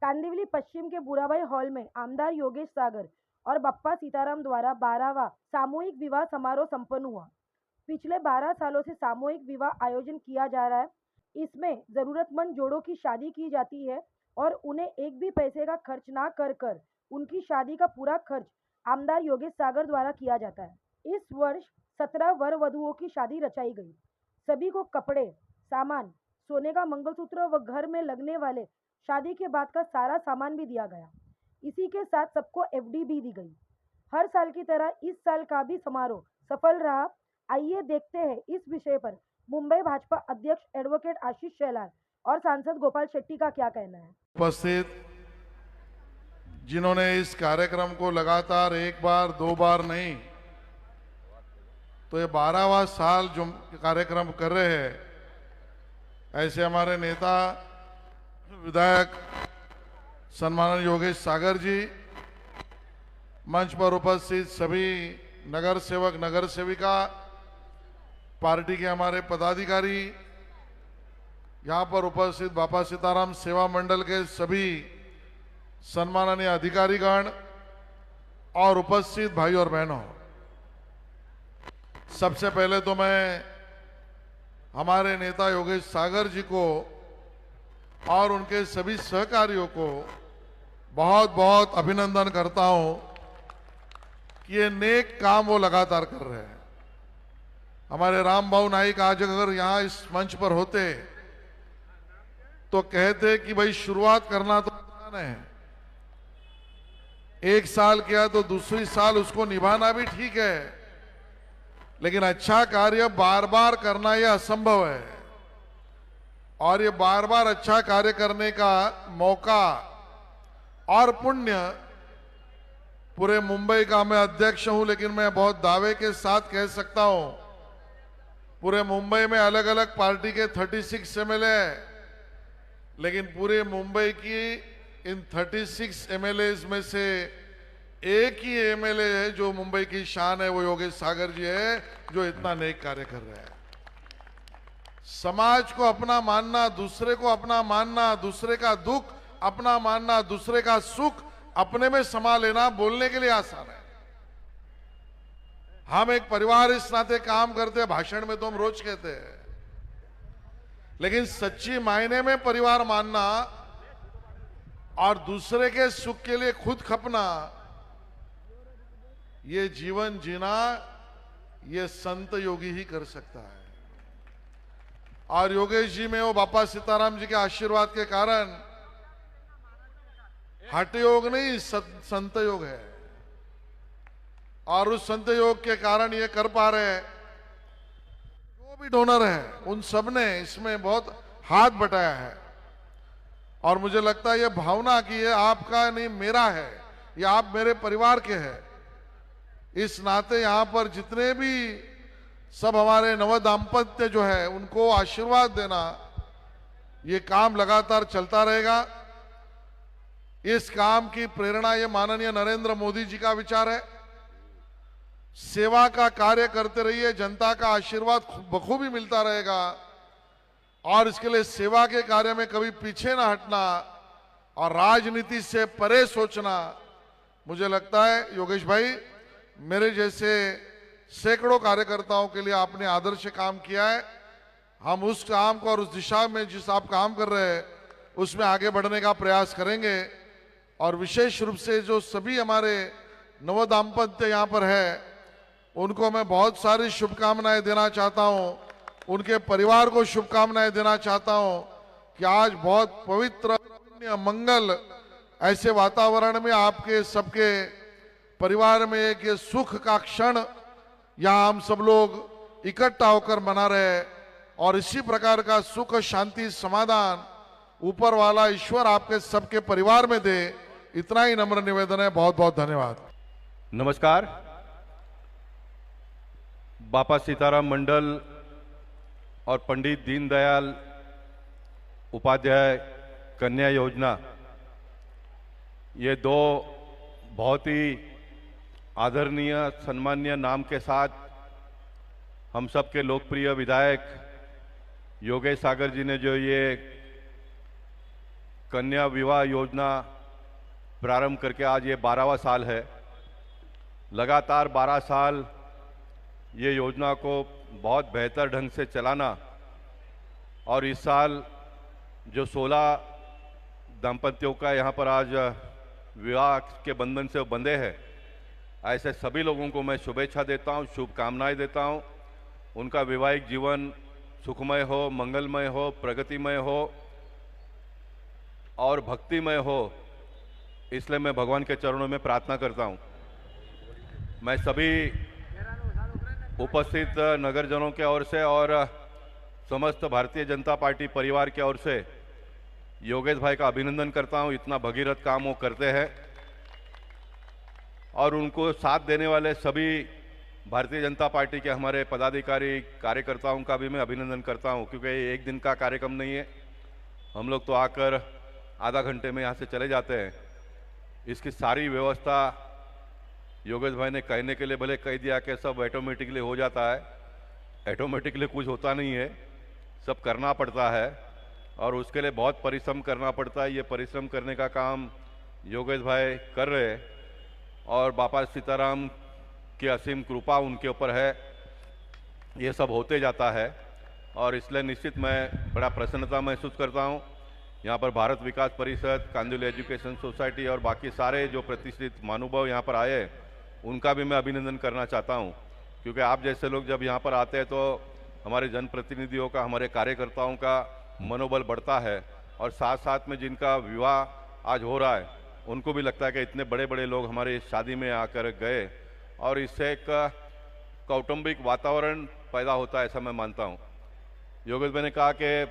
कांदिवली पश्चिम के बुराबाई हॉल में आमदार योगेश सागर और बप्पा सीताराम द्वारा 12वां सामूहिक विवाह समारोह संपन्न हुआ। पिछले 12 सालों से सामूहिक विवाह आयोजन किया जा रहा है। इसमें जरूरतमंद जोड़ों की शादी की जाती है और उन्हें एक भी पैसे का खर्च ना कर कर उनकी शादी का पूरा खर्च आमदार योगेश सागर द्वारा किया जाता है। इस वर्ष 17 वर वधुओं की शादी रचाई गई। सभी को कपड़े, सामान, सोने का मंगलसूत्र व घर में लगने वाले शादी के बाद का सारा सामान भी दिया गया। इसी के साथ सबको एफडी भी दी गई। हर साल की तरह इस साल का भी समारोह सफल रहा। आइए देखते हैं इस विषय पर मुंबई भाजपा अध्यक्ष एडवोकेट आशीष शेलार और सांसद गोपाल शेट्टी का क्या कहना है। उपस्थित जिन्होंने इस कार्यक्रम को लगातार एक बार दो बार नहीं तो ये 12वां साल जो कार्यक्रम कर रहे हैं, ऐसे हमारे नेता विधायक सम्माननीय योगेश सागर जी, मंच पर उपस्थित सभी नगर सेवक नगर सेविका, पार्टी के हमारे पदाधिकारी, यहाँ पर उपस्थित बापा सीताराम सेवा मंडल के सभी सम्माननीय अधिकारीगण और उपस्थित भाई और बहनों, सबसे पहले तो मैं हमारे नेता योगेश सागर जी को और उनके सभी सहकारियों को बहुत बहुत अभिनंदन करता हूं कि ये नेक काम वो लगातार कर रहे हैं। हमारे रामबाबू नाइक आज अगर यहां इस मंच पर होते तो कहते कि भाई शुरुआत करना तो आसान है, एक साल किया तो दूसरी साल उसको निभाना भी ठीक है, लेकिन अच्छा कार्य बार बार करना यह असंभव है। और ये बार बार अच्छा कार्य करने का मौका और पुण्य पूरे मुंबई का, मैं अध्यक्ष हूं लेकिन मैं बहुत दावे के साथ कह सकता हूं, पूरे मुंबई में अलग अलग पार्टी के 36 एमएलए है, लेकिन पूरे मुंबई की इन 36 एमएलए में से एक ही एमएलए है जो मुंबई की शान है, वो योगेश सागर जी है, जो इतना नेक कार्य कर रहे हैं। समाज को अपना मानना, दूसरे को अपना मानना, दूसरे का दुख अपना मानना, दूसरे का सुख अपने में समा लेना बोलने के लिए आसान है। हम एक परिवार इस नाते काम करते हैं, भाषण में तो हम रोज कहते हैं, लेकिन सच्ची मायने में परिवार मानना और दूसरे के सुख के लिए खुद खपना, ये जीवन जीना ये संत योगी ही कर सकता है। और योगेश जी में वो बापा सीताराम जी के आशीर्वाद के कारण हठ योग नहीं, संत योग है, और उस संत योग के कारण ये कर पा रहे हैं। जो भी डोनर है उन सब ने इसमें बहुत हाथ बटाया है, और मुझे लगता है ये भावना कि ये आपका नहीं मेरा है, ये आप मेरे परिवार के हैं, इस नाते यहां पर जितने भी सब हमारे नव दाम्पत्य जो है उनको आशीर्वाद देना, ये काम लगातार चलता रहेगा। इस काम की प्रेरणा ये माननीय नरेंद्र मोदी जी का विचार है। सेवा का कार्य करते रहिए, जनता का आशीर्वाद बखूबी मिलता रहेगा, और इसके लिए सेवा के कार्य में कभी पीछे ना हटना और राजनीति से परे सोचना। मुझे लगता है योगेश भाई, मेरे जैसे सैकड़ों कार्यकर्ताओं के लिए आपने आदर्श काम किया है। हम उस काम को और उस दिशा में जिस आप काम कर रहे हैं उसमें आगे बढ़ने का प्रयास करेंगे। और विशेष रूप से जो सभी हमारे नव दाम्पत्य यहाँ पर है, उनको मैं बहुत सारी शुभकामनाएं देना चाहता हूँ, उनके परिवार को शुभकामनाएं देना चाहता हूँ कि आज बहुत पवित्र मंगल ऐसे वातावरण में आपके सबके परिवार में एक ये सुख का क्षण यहाँ हम सब लोग इकट्ठा होकर मना रहे हैं, और इसी प्रकार का सुख, शांति, समाधान ऊपर वाला ईश्वर आपके सबके परिवार में दे, इतना ही नम्र निवेदन है। बहुत बहुत धन्यवाद। नमस्कार। बापा सीताराम मंडल और पंडित दीनदयाल उपाध्याय कन्या योजना, ये दो बहुत ही आदरणीय सम्मानीय नाम के साथ हम सबके लोकप्रिय विधायक योगेश सागर जी ने जो ये कन्या विवाह योजना प्रारंभ करके आज ये 12वां साल है। लगातार 12 साल ये योजना को बहुत बेहतर ढंग से चलाना और इस साल जो 16 दाम्पत्यों का यहाँ पर आज विवाह के बंधन से बंधे हैं, ऐसे सभी लोगों को मैं शुभेच्छा देता हूँ, शुभकामनाएं देता हूँ। उनका वैवाहिक जीवन सुखमय हो, मंगलमय हो, प्रगतिमय हो और भक्तिमय हो, इसलिए मैं भगवान के चरणों में प्रार्थना करता हूँ। मैं सभी उपस्थित नगरजनों के ओर से और समस्त भारतीय जनता पार्टी परिवार के ओर से योगेश भाई का अभिनंदन करता हूँ। इतना भगीरथ काम वो करते हैं और उनको साथ देने वाले सभी भारतीय जनता पार्टी के हमारे पदाधिकारी कार्यकर्ताओं का भी मैं अभिनंदन करता हूँ, क्योंकि ये एक दिन का कार्यक्रम नहीं है। हम लोग तो आकर आधा घंटे में यहाँ से चले जाते हैं। इसकी सारी व्यवस्था योगेश भाई ने कहने के लिए भले कह दिया कि सब ऑटोमेटिकली हो जाता है, ऑटोमेटिकली कुछ होता नहीं है, सब करना पड़ता है और उसके लिए बहुत परिश्रम करना पड़ता है। ये परिश्रम करने का काम योगेश भाई कर रहे हैं और बाबा सीताराम की असीम कृपा उनके ऊपर है, ये सब होते जाता है और इसलिए निश्चित मैं बड़ा प्रसन्नता महसूस करता हूँ। यहाँ पर भारत विकास परिषद, कांदिवली एजुकेशन सोसाइटी और बाकी सारे जो प्रतिष्ठित महानुभाव यहाँ पर आए, उनका भी मैं अभिनंदन करना चाहता हूँ, क्योंकि आप जैसे लोग जब यहाँ पर आते हैं तो हमारे जनप्रतिनिधियों का, हमारे कार्यकर्ताओं का मनोबल बढ़ता है और साथ साथ में जिनका विवाह आज हो रहा है उनको भी लगता है कि इतने बड़े बड़े लोग हमारे शादी में आकर गए और इससे एक कौटुंबिक वातावरण पैदा होता है, ऐसा मैं मानता हूँ। योगेश भाई ने कहा कि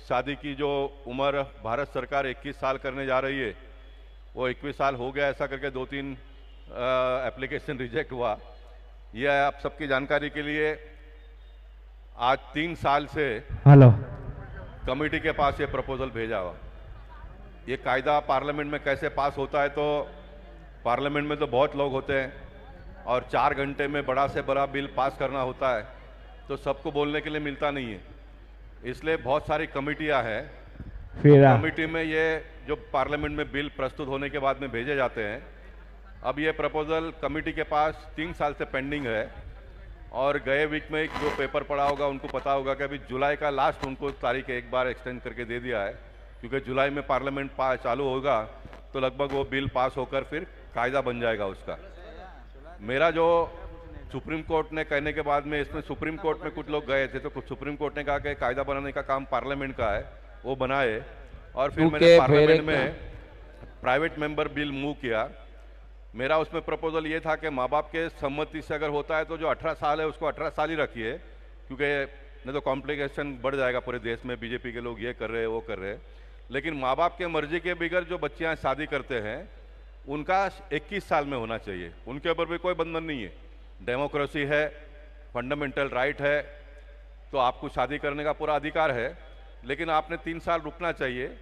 शादी की जो उम्र भारत सरकार 21 साल करने जा रही है, वो 21 साल हो गया, ऐसा करके 2-3 एप्लीकेशन रिजेक्ट हुआ। यह आप सबकी जानकारी के लिए आज 3 साल से कमेटी के पास ये प्रपोजल भेजा हुआ। ये कायदा पार्लियामेंट में कैसे पास होता है, तो पार्लियामेंट में तो बहुत लोग होते हैं और 4 घंटे में बड़ा से बड़ा बिल पास करना होता है, तो सबको बोलने के लिए मिलता नहीं है। इसलिए बहुत सारी कमेटियां हैं, कमेटी में ये जो पार्लियामेंट में बिल प्रस्तुत होने के बाद में भेजे जाते हैं। अब ये प्रपोजल कमेटी के पास 3 साल से पेंडिंग है और गए वीक में जो पेपर पड़ा होगा उनको पता होगा कि अभी जुलाई का लास्ट उनको तारीख एक बार एक्सटेंड करके दे दिया है, क्योंकि जुलाई में पार्लियामेंट चालू होगा तो लगभग वो बिल पास होकर फिर कायदा बन जाएगा उसका। मेरा जो सुप्रीम कोर्ट ने कहने के बाद में, इसमें सुप्रीम कोर्ट में कुछ लोग गए थे तो कुछ सुप्रीम कोर्ट ने कहा कि कायदा बनाने का काम पार्लियामेंट का है, वो बनाए और फिर मैंने पार्लियामेंट में प्राइवेट मेंबर बिल मूव किया। मेरा उसमें प्रपोजल ये था कि माँ बाप के सम्मति से अगर होता है तो जो 18 साल है उसको 18 साल ही रखिए, क्योंकि नहीं तो कॉम्प्लिकेशन बढ़ जाएगा पूरे देश में। बीजेपी के लोग ये कर रहे हैं, वो कर रहे हैं, लेकिन माँ बाप के मर्जी के बगैर जो बच्चियाँ शादी करते हैं उनका 21 साल में होना चाहिए। उनके ऊपर भी कोई बंधन नहीं है, डेमोक्रेसी है, फंडामेंटल राइट है, तो आपको शादी करने का पूरा अधिकार है, लेकिन आपने 3 साल रुकना चाहिए।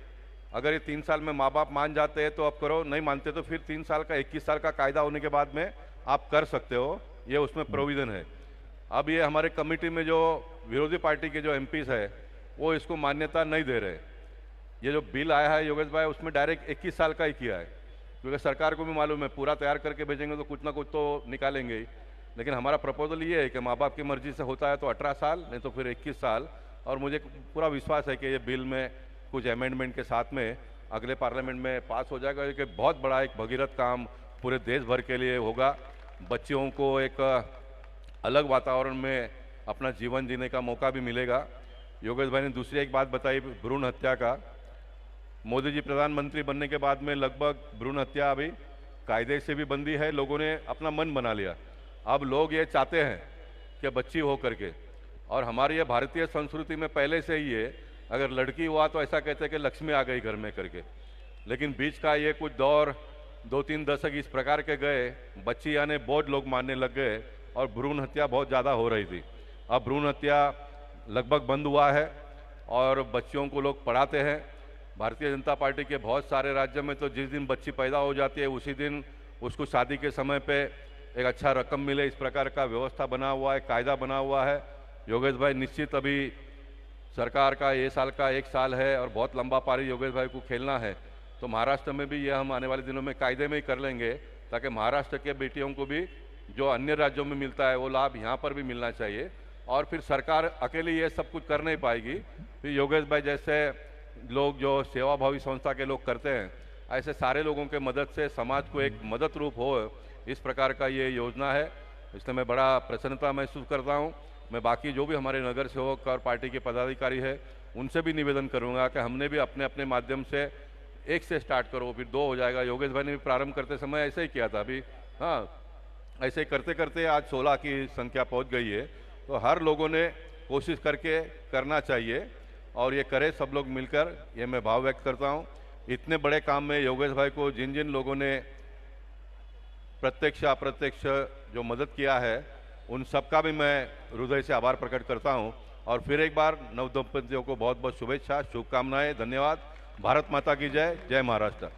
अगर ये 3 साल में माँ बाप मान जाते हैं तो आप करो, नहीं मानते तो फिर 3 साल का 21 साल का कायदा होने के बाद में आप कर सकते हो, ये उसमें प्रोविज़न है। अब ये हमारे कमेटी में जो विरोधी पार्टी के जो एमपीज है वो इसको मान्यता नहीं दे रहे। ये जो बिल आया है योगेश भाई, उसमें डायरेक्ट 21 साल का ही किया है, क्योंकि सरकार को भी मालूम है पूरा तैयार करके भेजेंगे तो कुछ ना कुछ तो निकालेंगे ही। लेकिन हमारा प्रपोजल ये है कि माँ बाप की मर्जी से होता है तो 18 साल, नहीं तो फिर 21 साल। और मुझे पूरा विश्वास है कि ये बिल में कुछ अमेंडमेंट के साथ में अगले पार्लियामेंट में पास हो जाएगा, कि बहुत बड़ा एक भगीरथ काम पूरे देश भर के लिए होगा। बच्चियों को एक अलग वातावरण में अपना जीवन जीने का मौका भी मिलेगा। योगेश भाई ने दूसरी एक बात बताई भ्रूण हत्या का। मोदी जी प्रधानमंत्री बनने के बाद में लगभग भ्रूण हत्या अभी कायदे से भी बंदी है, लोगों ने अपना मन बना लिया। अब लोग ये चाहते हैं कि बच्ची हो करके, और हमारी ये भारतीय संस्कृति में पहले से ही है, अगर लड़की हुआ तो ऐसा कहते हैं कि लक्ष्मी आ गई घर में करके। लेकिन बीच का ये कुछ दौर 2-3 दशक इस प्रकार के गए, बच्ची यानी बहुत लोग मानने लग गए और भ्रूण हत्या बहुत ज़्यादा हो रही थी। अब भ्रूण हत्या लगभग बंद हुआ है और बच्चियों को लोग पढ़ाते हैं। भारतीय जनता पार्टी के बहुत सारे राज्यों में तो जिस दिन बच्ची पैदा हो जाती है उसी दिन उसको शादी के समय पे एक अच्छा रकम मिले, इस प्रकार का व्यवस्था बना हुआ है, कायदा बना हुआ है। योगेश भाई निश्चित अभी सरकार का ये साल का 1 साल है और बहुत लंबा पारी योगेश भाई को खेलना है, तो महाराष्ट्र में भी ये हम आने वाले दिनों में कायदे में ही कर लेंगे, ताकि महाराष्ट्र के बेटियों को भी जो अन्य राज्यों में मिलता है वो लाभ यहाँ पर भी मिलना चाहिए। और फिर सरकार अकेली ये सब कुछ कर नहीं पाएगी, फिर योगेश भाई जैसे लोग जो सेवाभावी संस्था के लोग करते हैं, ऐसे सारे लोगों के मदद से समाज को एक मदद रूप हो, इस प्रकार का ये योजना है। इसलिए मैं बड़ा प्रसन्नता महसूस करता हूँ। मैं बाकी जो भी हमारे नगर सेवक और पार्टी के पदाधिकारी है उनसे भी निवेदन करूँगा कि हमने भी अपने अपने माध्यम से एक से स्टार्ट करो, फिर 2 हो जाएगा। योगेश भाई ने भी प्रारंभ करते समय ऐसे ही किया था अभी, हाँ, ऐसे करते करते आज 16 की संख्या पहुंच गई है। तो हर लोगों ने कोशिश करके करना चाहिए और ये करे सब लोग मिलकर, ये मैं भाव व्यक्त करता हूँ। इतने बड़े काम में योगेश भाई को जिन जिन लोगों ने प्रत्यक्ष अप्रत्यक्ष जो मदद किया है उन सबका भी मैं हृदय से आभार प्रकट करता हूँ। और फिर एक बार नवदंपतियों को बहुत बहुत शुभेच्छा, शुभकामनाएं, धन्यवाद। भारत माता की जय, जय महाराष्ट्र।